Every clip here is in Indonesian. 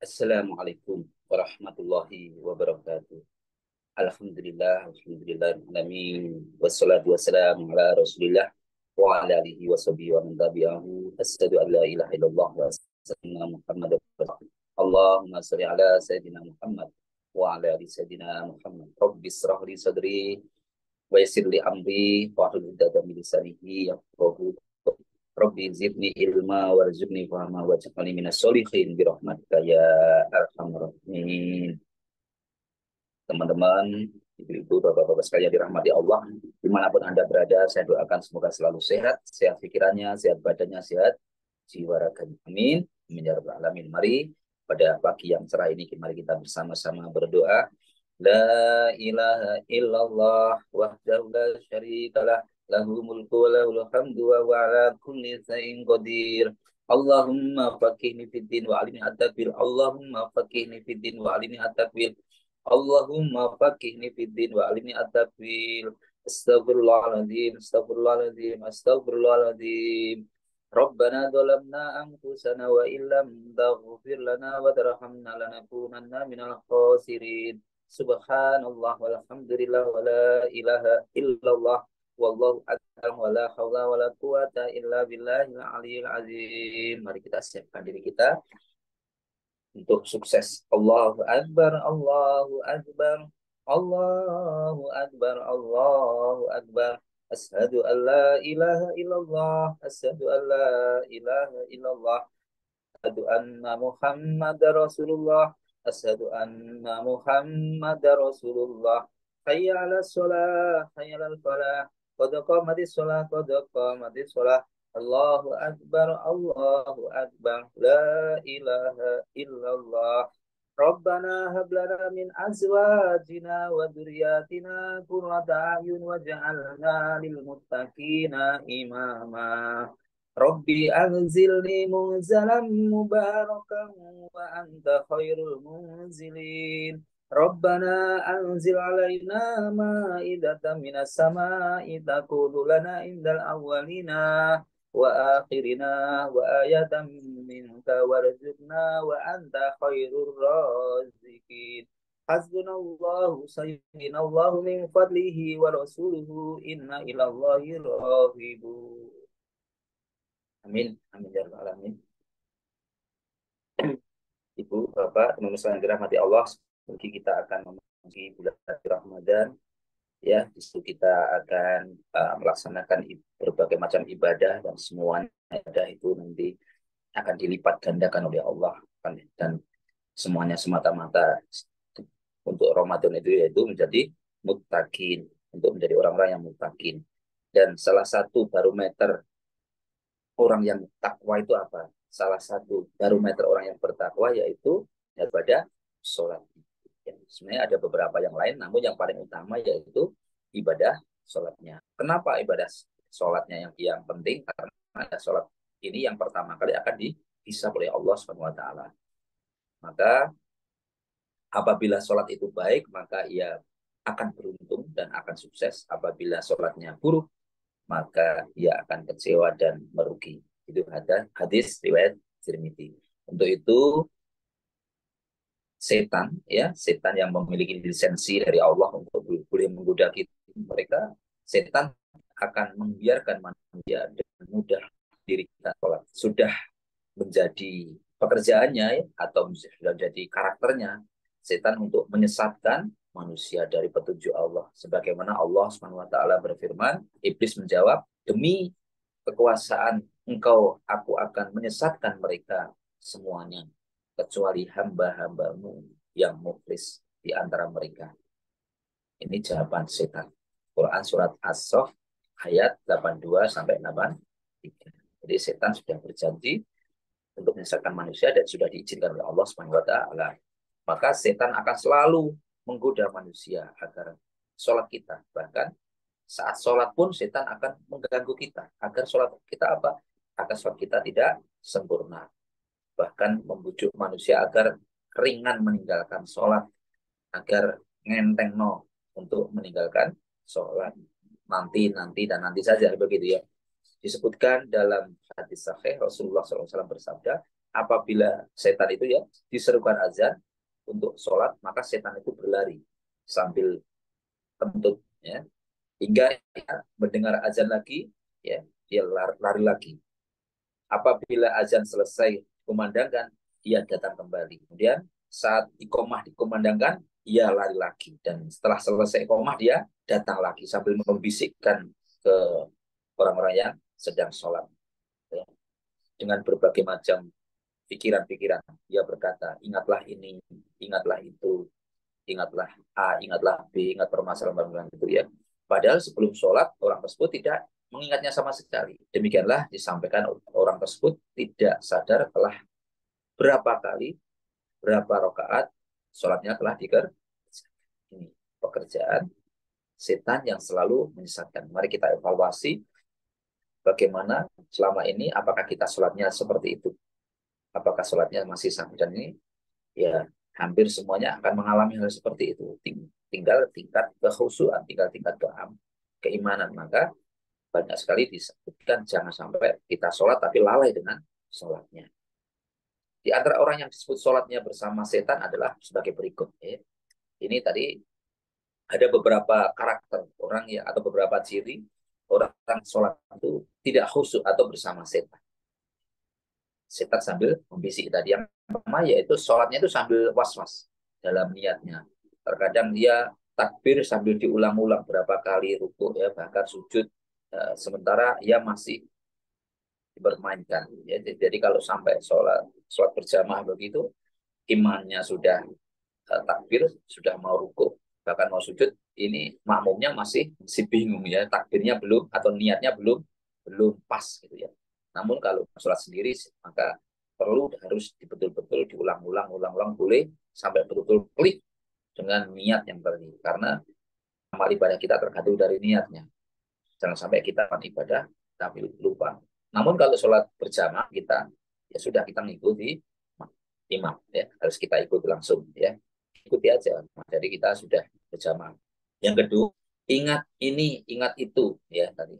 Assalamualaikum warahmatullahi wabarakatuh. Alhamdulillah, wassalatu wassalamu ala Rasulillah wa ala alihi wa sahbihi wa man tabi'ahu. Asyhadu an la ilaha illallah wa asyhadu anna Muhammadar rasulullah. Allahumma shalli ala sayyidina Muhammad wa ala ali sayyidina Muhammad. Rabbi israh li sadri wa yassir li amri wa hlul 'uqdatam min lisani yafqahu. Rabbi zidni ilma warzuqni fahma waj'alni minas sholihin bi rahmatika ya arhamar rahimin. Teman-teman, ibu-ibu, bapak-bapak sekalian dirahmati Allah, dimanapun Anda berada, saya doakan semoga selalu sehat, sehat pikirannya, sehat badannya, sehat jiwa raganya. Amin. Amin ya rabbal alamin. Mari pada pagi yang cerah ini, mari kita bersama-sama berdoa. La ilaha illallah wahdahu la syarikalah lahu mulku wa lahul hamdu wa huwa ala kulli syai'in qadir. Allahumma faqihni fid din wa alimni at-takwil. Allahumma faqihni fid din wa alimni at-takwil. Allahumma faqihni fid din wa alimni at-takwil. Astagfirullahaladzim, astagfirullahaladzim, astagfirullahaladzim. Rabbana zalamna anfusana wa illam taghfir lana wa tarhamna lanakunanna minal khasirin. Subhanallah walhamdulillah wa la ilaha illallah wallahu akbar wa la haula wa la quwata illa billahil aliyil azim. Mari kita siapkan diri kita untuk sukses. Allahu akbar, Allahu akbar, Allahu akbar, Allahu akbar. Asyhadu an la ilaha illallah, asyhadu an la ilaha illallah. Asyhadu anna Muhammadar Rasulullah. Asyhadu anna Muhammadar Rasulullah. Hayya 'alas shalah, hayya 'alal falah. Qad qamatis shalah, qad qamatis shalah. Allahu akbar, Allahu akbar. La ilaha illallah. Rabbana hab lana min azwajina wa dzurriyyatina qurrata a'yun waj'alna lil muttaqina imama. Rabbi anzilni munzalan mubarakan wa anta khairul munzilin. Rabbana anzil alaina ma'idatan minas sama'i takunu lana indal awwalina wa akhirina wa ayatan minka warzuqna wa anta khairur raziqin. Hasbunallahu sayyidinallahu min fadlihi wa rasuluhu inna ilallahi raghibun. Amin. Amin ya rabbal alamin. Ibu, Bapak, teman-teman sekalian dirahmati Allah, mungkin kita akan memasuki bulan Ramadan. Ya, di situ kita akan melaksanakan berbagai macam ibadah dan semuanya ibadah itu nanti akan dilipat gandakan oleh Allah dan semuanya semata-mata untuk Ramadan itu yaitu menjadi muttaqin, untuk menjadi orang-orang yang muttaqin. Dan salah satu barometer orang yang takwa itu apa? Salah satu barometer orang yang bertakwa yaitu daripada sholat. Ya, sebenarnya ada beberapa yang lain, namun yang paling utama yaitu ibadah sholatnya. Kenapa ibadah sholatnya yang penting? Karena sholat ini yang pertama kali akan dihisab oleh Allah SWT. Maka apabila sholat itu baik, maka ia akan beruntung dan akan sukses. Apabila sholatnya buruk, maka ia akan kecewa dan merugi. Itu ada hadis riwayat Tirmidzi. Untuk itu setan yang memiliki lisensi dari Allah untuk boleh menggoda kita, mereka setan akan membiarkan manusia dengan mudah diri kita sholat. Sudah menjadi pekerjaannya atau sudah menjadi karakternya setan untuk menyesatkan manusia dari petunjuk Allah. Sebagaimana Allah SWT berfirman, iblis menjawab, demi kekuasaan engkau, aku akan menyesatkan mereka semuanya, kecuali hamba-hambamu yang muflis di antara mereka. Ini jawaban setan. Quran surat As-Saff ayat 82-83. Jadi setan sudah berjanji untuk menyesatkan manusia dan sudah diizinkan oleh Allah SWT. Maka setan akan selalu menggoda manusia agar sholat kita. Bahkan saat sholat pun setan akan mengganggu kita. Agar sholat kita apa? Agar sholat kita tidak sempurna. Bahkan membujuk manusia agar ringan meninggalkan sholat. Agar ngenteng untuk meninggalkan sholat. Nanti saja begitu ya. Disebutkan dalam hadis sahih Rasulullah SAW bersabda, apabila setan itu ya diserukan azan untuk sholat, maka setan itu berlari sambil kentut, ya, hingga ya, mendengar azan lagi, ya, dia lari lagi. Apabila azan selesai kumandangkan, ia datang kembali. Kemudian saat iqomah dikumandangkan, ia lari lagi. Dan setelah selesai iqomah, dia datang lagi sambil membisikkan ke orang-orang yang sedang sholat. Ya. Dengan berbagai macam pikiran-pikiran. Dia berkata, ingatlah ini, ingatlah itu, ingatlah A, ingatlah B, ingat permasalahan itu ya. Padahal sebelum sholat, orang tersebut tidak mengingatnya sama sekali. Demikianlah disampaikan orang tersebut tidak sadar telah berapa kali, berapa rakaat sholatnya telah dikerjakan. Ini pekerjaan setan yang selalu menyesatkan. Mari kita evaluasi bagaimana selama ini, apakah kita sholatnya seperti itu? Apakah sholatnya masih sah? Dan ini ya hampir semuanya akan mengalami hal seperti itu. Tinggal tingkat kekhusyuan, tinggal tingkat keimanan. Maka banyak sekali disebutkan jangan sampai kita sholat tapi lalai dengan sholatnya. Di antara orang yang disebut sholatnya bersama setan adalah sebagai berikut. Ya. Ini tadi ada beberapa karakter orang ya, atau beberapa ciri orang sholat itu tidak khusyuk atau bersama setan. Setan sambil membisik tadi, yang pertama yaitu sholatnya itu sambil was-was dalam niatnya. Terkadang dia takbir sambil diulang-ulang berapa kali, ruku ya, bahkan sujud, sementara ia masih dipermainkan ya. Jadi kalau sampai sholat berjamaah begitu, imannya sudah takbir, sudah mau ruku, bahkan mau sujud, ini makmumnya masih bingung ya, takbirnya belum atau niatnya belum belum pas gitu ya. Namun kalau sholat sendiri maka perlu harus betul-betul diulang-ulang, ulang-ulang, boleh sampai betul-betul klik dengan niat yang tadi, karena amal ibadah kita tergantung dari niatnya. Jangan sampai kita ibadah tapi lupa. Namun kalau sholat berjamaah kita ya sudah, kita mengikuti imam ya, harus kita ikuti langsung ya, ikuti aja. Jadi kita sudah berjamaah. Yang kedua, ingat ini, ingat itu ya tadi.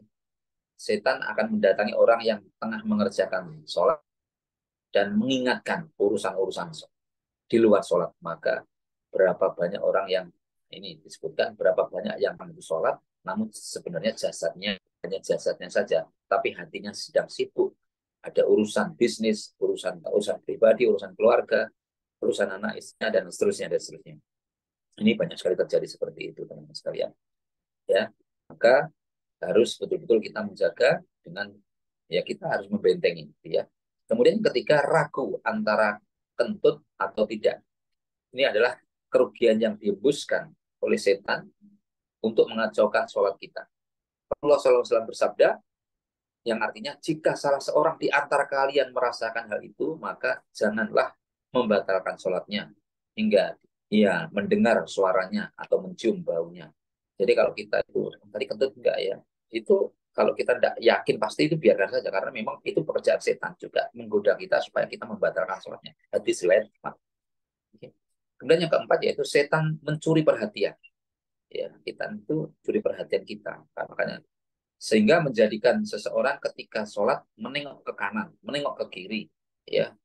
Setan akan mendatangi orang yang tengah mengerjakan sholat dan mengingatkan urusan-urusan di luar sholat. Maka berapa banyak orang yang ini disebutkan, berapa banyak yang menunggu sholat, namun sebenarnya jasadnya hanya jasadnya saja, tapi hatinya sedang sibuk. Ada urusan bisnis, urusan pribadi, urusan keluarga, urusan anak istrinya, dan seterusnya, dan seterusnya. Ini banyak sekali terjadi seperti itu, teman-teman sekalian. Ya, maka harus betul-betul kita menjaga dengan ya, kita harus membentengi, ya. Kemudian ketika ragu antara kentut atau tidak, ini adalah kerugian yang dihembuskan oleh setan untuk mengacaukan sholat kita. Rasulullah SAW bersabda, yang artinya jika salah seorang di antara kalian merasakan hal itu, maka janganlah membatalkan sholatnya hingga ia mendengar suaranya atau mencium baunya. Jadi kalau kita itu tadi kentut enggak ya, itu kalau kita tidak yakin pasti itu biarkan saja, karena memang itu pekerjaan setan juga menggoda kita supaya kita membatalkan sholatnya. Hadis lain. Kemudian yang keempat yaitu setan mencuri perhatian. Ya, kita itu curi perhatian kita. Makanya sehingga menjadikan seseorang ketika sholat menengok ke kanan, menengok ke kiri, ya,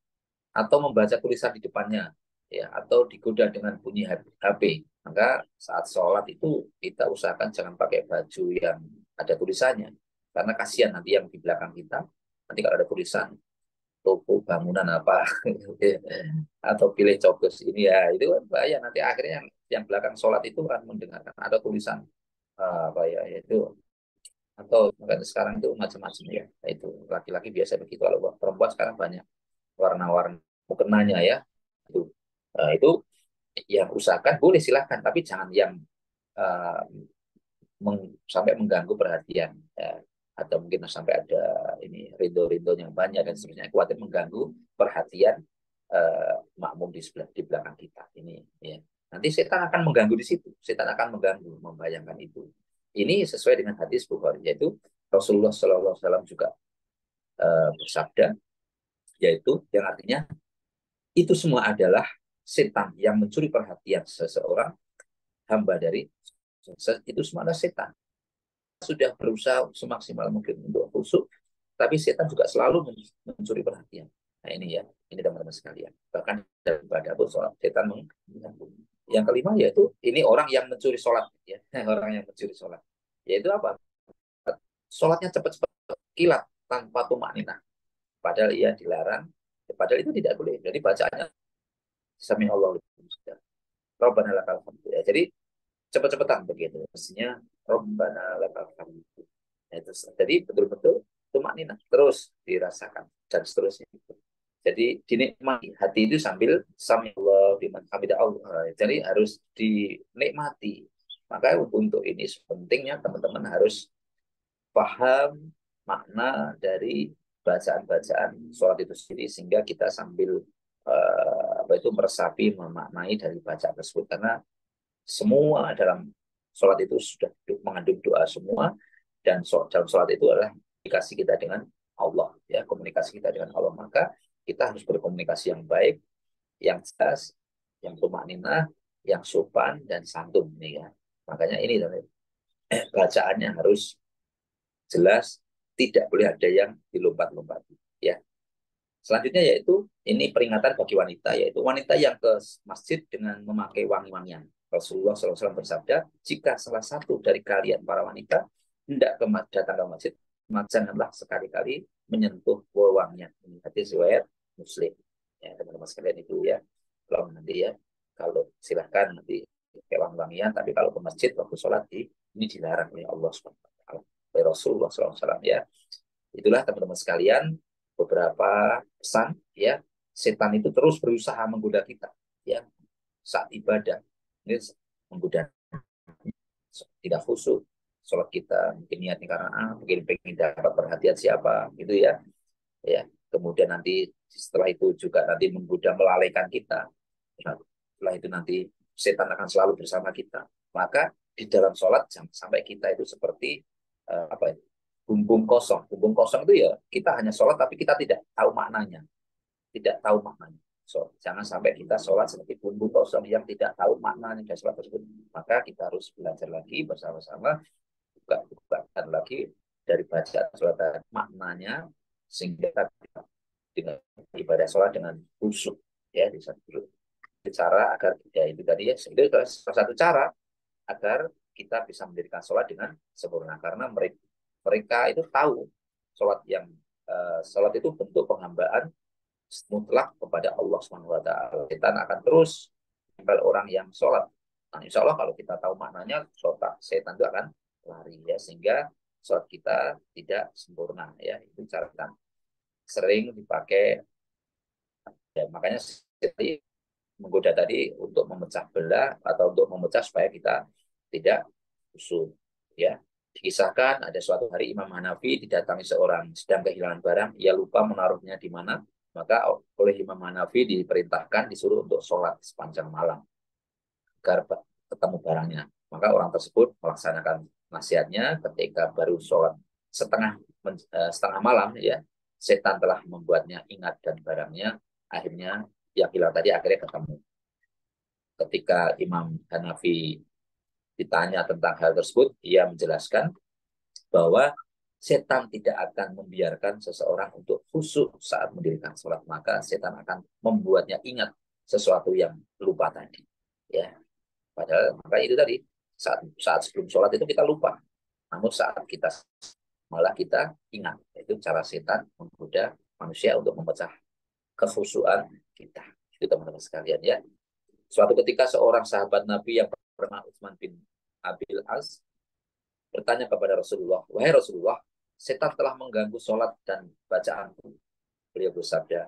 atau membaca tulisan di depannya, ya, atau digoda dengan bunyi HP. Maka saat sholat itu kita usahakan jangan pakai baju yang ada tulisannya, karena kasihan nanti yang di belakang kita, nanti kalau ada tulisan toko bangunan apa atau pilih coblos ini ya, itu kan bahaya, nanti akhirnya yang belakang sholat itu kan mendengarkan ada tulisan apa ya itu, atau sekarang itu macam-macam ya. Itu laki-laki biasa begitu, kalau perempuan sekarang banyak warna-warna mukenanya ya. Itu yang usahakan boleh silahkan, tapi jangan yang uh, sampai mengganggu perhatian ya. Atau mungkin sampai ada ini rindu-rindu yang banyak dan seterusnya, khawatir mengganggu perhatian makmum di sebelah di belakang kita ini ya. Nanti setan akan mengganggu di situ, setan akan mengganggu, membayangkan itu. Ini sesuai dengan hadis Bukhari, yaitu Rasulullah SAW juga bersabda, yaitu yang artinya itu semua adalah setan yang mencuri perhatian seseorang, hamba dari itu semua adalah setan. Sudah berusaha semaksimal mungkin untuk khusyuk, tapi setan juga selalu mencuri perhatian. Nah ini ya, Ini teman-teman sekalian. Bahkan dalam ibadah pun sholat setan mengganggu. Yang kelima yaitu ini orang yang mencuri sholat, ya. Orang yang mencuri sholat. Yaitu apa? Sholatnya cepat-cepat kilat tanpa tumak ninah. Padahal ia dilarang. Padahal itu tidak boleh. Jadi bacaannya sami Allah Rabbana lakal hamdu. Ya, jadi cepat-cepatan begitu. Mestinya Rabbana lakal hamdu. Ya, jadi betul-betul tumak ninah terus dirasakan dan seterusnya. Jadi dinikmati hati itu sambil sami Allah liman hamidah Allah. Jadi harus dinikmati. Maka untuk ini pentingnya teman-teman harus paham makna dari bacaan-bacaan sholat itu sendiri sehingga kita sambil apa itu meresapi memaknai dari bacaan tersebut karena semua dalam sholat itu sudah mengandung doa semua dan dalam sholat itu adalah komunikasi kita dengan Allah ya komunikasi kita dengan Allah maka kita harus berkomunikasi yang baik yang jelas yang tumakninah yang sopan dan santun nih ya makanya ini bacaannya harus jelas tidak boleh ada yang dilompat-lompati ya selanjutnya yaitu ini peringatan bagi wanita yaitu wanita yang ke masjid dengan memakai wangi-wangian Rasulullah SAW bersabda jika salah satu dari kalian para wanita hendak datang ke masjid maka janganlah sekali-kali menyentuh wewangian ini hadis riwayat Muslim ya teman-teman sekalian itu ya kalau nanti ya kalau silahkan nanti pakai wangi-wangian tapi kalau ke masjid waktu sholat ini dilarang oleh Allah SWT oleh Rasulullah SAW ya itulah teman-teman sekalian beberapa pesan ya setan itu terus berusaha menggoda kita ya saat ibadah ini menggoda tidak khusyuk sholat kita mungkin niatnya karena mungkin pengen dapat perhatian siapa gitu ya ya kemudian nanti setelah itu juga nanti menggoda melalaikan kita nah, setelah itu nanti setan akan selalu bersama kita maka di dalam sholat jangan sampai kita itu seperti apa itu bumbung kosong. Bumbung kosong itu ya kita hanya sholat tapi kita tidak tahu maknanya. Tidak tahu maknanya. So, jangan sampai kita sholat seperti bumbung kosong yang tidak tahu maknanya dari sholat tersebut. Maka kita harus belajar lagi bersama-sama buka-bukaan lagi dari bacaan sholat maknanya sehingga kita dengan ibadah sholat dengan khusyuk ya di satu cara agar ya itu tadi ya itu salah satu cara agar kita bisa mendirikan sholat dengan sempurna karena mereka itu tahu sholat yang sholat itu bentuk penghambaan mutlak kepada Allah Subhanahu Wa Taala. Setan akan terus menempel orang yang sholat. Nah, insya Allah kalau kita tahu maknanya, setan itu akan lari ya sehingga sholat kita tidak sempurna ya itu cara kita sering dipakai ya makanya tadi menggoda tadi untuk memecah belah atau untuk memecah supaya kita tidak usul ya dikisahkan ada suatu hari Imam Hanafi didatangi seorang sedang kehilangan barang ia lupa menaruhnya di mana maka oleh Imam Hanafi diperintahkan disuruh untuk sholat sepanjang malam agar ketemu barangnya maka orang tersebut melaksanakan nasihatnya ketika baru sholat setengah malam ya setan telah membuatnya ingat dan barangnya akhirnya yang hilang tadi akhirnya ketemu ketika Imam Hanafi ditanya tentang hal tersebut, ia menjelaskan bahwa setan tidak akan membiarkan seseorang untuk khusyuk saat mendirikan sholat. Maka setan akan membuatnya ingat sesuatu yang lupa tadi. Ya, padahal maka itu tadi saat sebelum sholat itu kita lupa. Namun saat kita malah kita ingat. Itu cara setan menggoda manusia untuk memecah kekhusyuan kita. Itu teman-teman sekalian ya. Suatu ketika seorang sahabat Nabi yang bernama Utsman bin Abil As bertanya kepada Rasulullah, wahai Rasulullah, setan telah mengganggu sholat dan bacaanku. Beliau bersabda,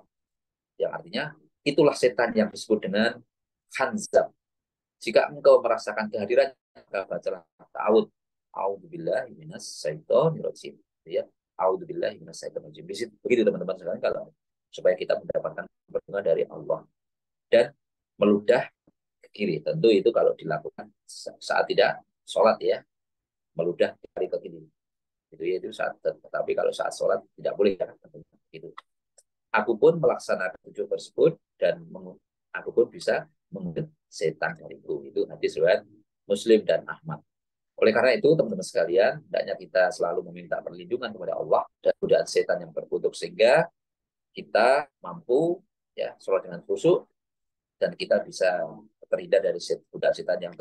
yang artinya, itulah setan yang disebut dengan khanzab. Jika engkau merasakan kehadirannya, maka bacalah ta'awud. A'udzubillahi minas syaitonir rajim. Ya, a'udzubillahi minas syaitonir rajim. Begitu teman-teman sekalian kalau supaya kita mendapatkan perlindungan dari Allah dan meludah ke kiri. Tentu itu kalau dilakukan saat tidak sholat ya, meludah dari ke kiri. Itu ya itu saat tetapi kalau saat sholat tidak boleh ya. Itu. Aku pun melaksanakan tujuh tersebut dan aku pun bisa mengusir setan dariku. Itu hadis riwayat Muslim dan Ahmad. Oleh karena itu teman-teman sekalian, hendaknya kita selalu meminta perlindungan kepada Allah dan godaan setan yang terkutuk sehingga kita mampu ya, sholat dengan khusyuk, dan kita bisa terhindar dari godaan setan yang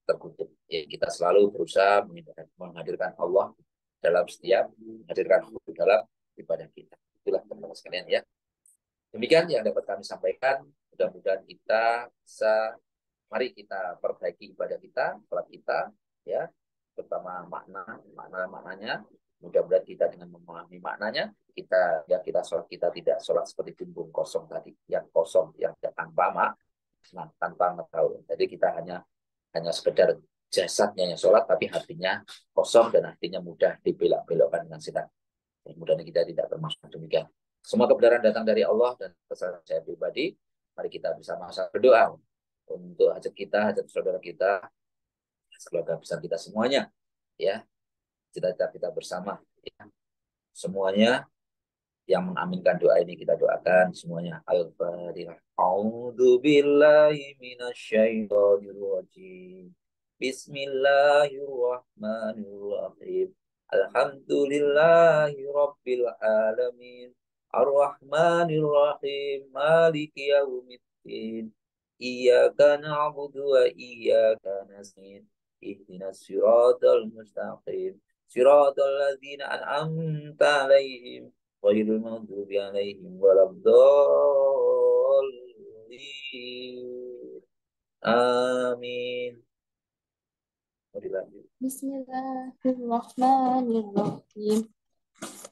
terkutuk. Ya, kita selalu berusaha menghadirkan Allah dalam setiap menghadirkan khusyuk dalam ibadah kita. Itulah teman-teman sekalian ya. Demikian yang dapat kami sampaikan. Mudah-mudahan kita bisa, mari kita perbaiki ibadah kita, sholat kita, ya, terutama maknanya. Mudah-mudahan kita dengan memahami maknanya, kita sholat kita tidak sholat seperti bumbung kosong tadi, yang kosong, yang tanpa tanpa mengetahui. Jadi kita hanya sekedar jasadnya yang sholat, tapi hatinya kosong dan hatinya mudah dibelok-belokkan dengan setan. Mudah-mudahan kita tidak termasuk demikian. Semua kebenaran datang dari Allah dan pesan saya pribadi. Mari kita bersama-sama berdoa untuk hajat kita, hajat saudara kita, keluarga besar kita semuanya. Ya, cita-cita kita bersama. Ya. Semuanya yang mengaminkan doa ini kita doakan semuanya. Al-Fatihah. A'udzu billahi minasyaitonir rajim. Bismillahirrahmanirrahim. Alhamdulillahi rabbil alamin. Ar-Rahmanir Rahim. Maliki yaumiddin. Iyyaka na'budu wa iyyaka nasta'in. Ihdinas siratal mustaqim. Siratal ladzina an'amta 'alaihim غير المغضوب عليهم ولا الضالين آمين. Bismillahirrahmanirrahim.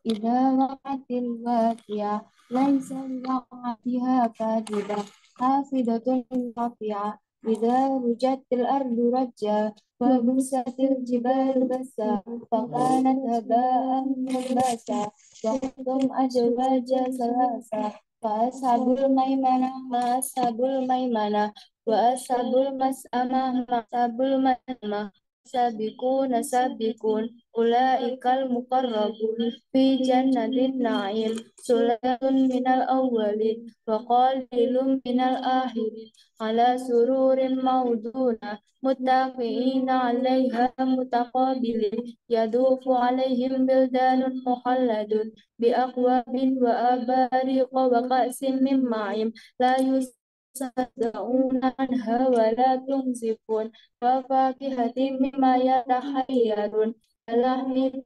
Idza waqatil waqi'ah laisa waqatiha kadhibah hafidatun rafi'ah idza rujatil ardu rajja wa busatil jibalu bassa fakanat haba'an munbasa wa kuntum azwaja salasa fa ashabul maimanah ma ashabul maimanah wa ashabul mas'amah ma ashabul mas'amah sabiquna sabiqun ulaikal muqarrabun fi jannatin na'im sulatun minal awwalin wa qalilun minal akhirin ala sururin mauduna muttaqiina 'alaiha mutaqabilin yadufu 'alaihim bildanun mukhalladun bi aqwabin wa abariqa wa ka'sin min ma'in la yusaddauna anha wa la tunzifun wa fakihatin mimma yatakhayyarun lahmi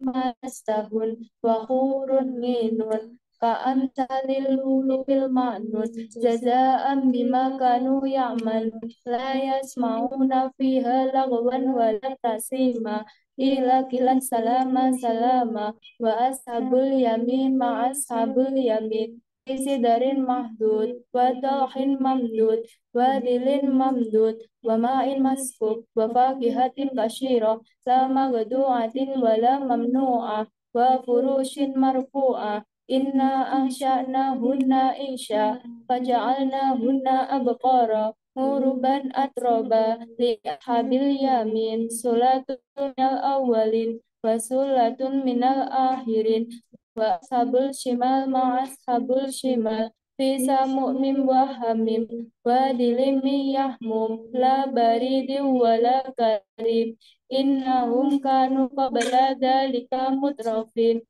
mastahun wa hurun minun ka'amsalil lulubil ma'nun jaza'an bima kanu ya'malun la yasma'una fiha lagwan wa la tasima ila kilan salama salama wa ashabul yamin ma ashabul yamin isidarin mahdud wa talhin mamdud wa dilin mamdud wa ma'in maskub wa fakihatin kasyirah la magdu'atin wa la mamnu'ah wa furushin marfu'ah inna ansha'nahunna insya faja'alnahunna abqara muruban atroba li ashabil yamin sulatun minal awwalin wa sulatun minal akhirin wa ashabul shimal ma ashabul shimal fi samu'mim wa hamim wa dilimi yahmum la baridin wa la karim innahum kanu qabla dhalika mutrafin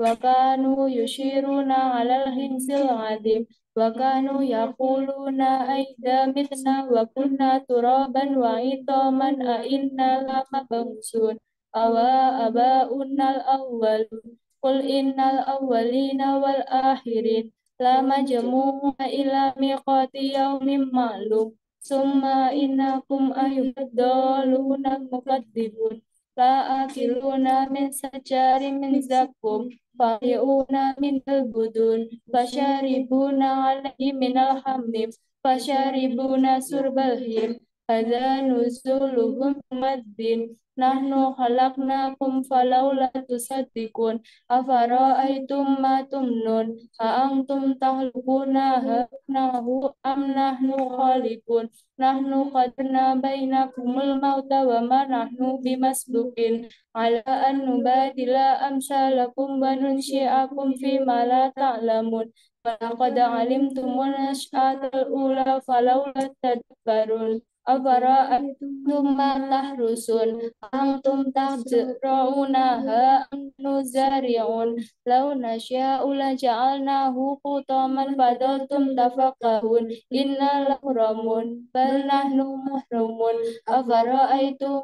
wa kanu yushiruna alal hinsil adim wa kanu yaquluna aidha mitna wa kunna turaban wa itaman a inna lama bangsun awa abaunnal awwalun qul innal awwalina wal akhirin lama jamu'a ila miqati yaumin ma'lum summa innakum ayyuhad-dalluna mukadzibun la akiluna min sajarin min zakum fa'liuna min al-budun fasharibuna alaihi min al-hamim fasharibuna surbal him hadza nuzuluhum madzin nahnu khalaqnakum falawla tusaddiqun afara'aytum ma tumnun antum tahlukunaha nahnu am nahnu khaliqun nahnu qadarna bainakumul mauta wa ma nahnu bimasbuqin ala an nubadila amsalakum wa nunsyi'akum fi ma la ta'lamun wa laqad alimtumun nash'atal ula falawla tadabbarun أفرأيتم ما تحرسون أنتم تزرعونها أم نزارعون لو نشاء لجعلناه حطاما فظلتم تفكهون إنا لمغرمون بل نحن محرومون أفرأيتم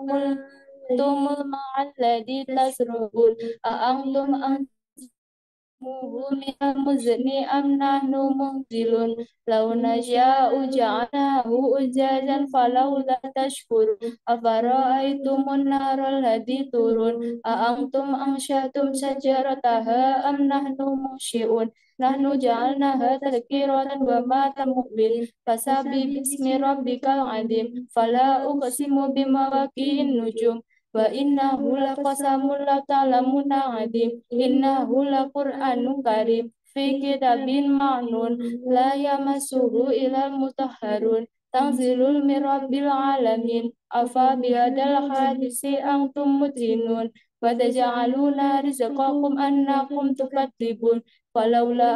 الماء الذي تشربون أأنتم من المزن أم نحن منزلون لو نشاء جعلناه أجاجا فلولا تشكرون أفرأيتم النار التي تورون أأنتم أنشأتم شجرتها أم نحن منشئون نحن جعلناها تذكرة ومتاعا مقبل فسبح باسم ربك العظيم فلا أقسم بمواقع النجوم وإنه لقسم لو تعلمون عظيم إنه لقرآن كريم في كتاب مكنون لا يمسه إلا المطهرون تنزيل من رب العالمين أفبهذا الحديث أنتم مدهنون وتجعلون رزقكم أنكم تكذبون فلولا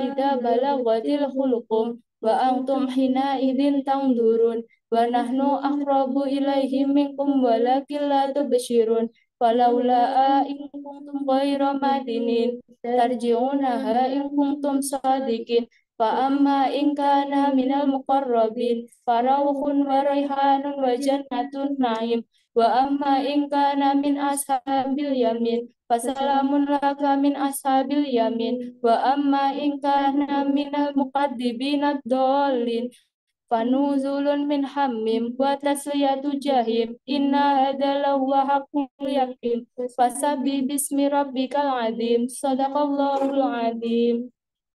إذا بلغت الحلقوم وأنتم حينئذ تنظرون ونحن أقرب إليه منكم ولكن لا تبصرون فلولا إن كنتم غير مدينين ترجعونها إن كنتم صادقين فأما إن كان من المقربين فروح وريحان وجنة نعيم وأما إن كان من أصحاب اليمين فسلام لك من أصحاب اليمين وأما إن كان من المكذبين الضالين فنزول من حميم وتسلية جحيم إن هذا لهو حق اليقين فسبح باسم ربك العظيم صدق الله العظيم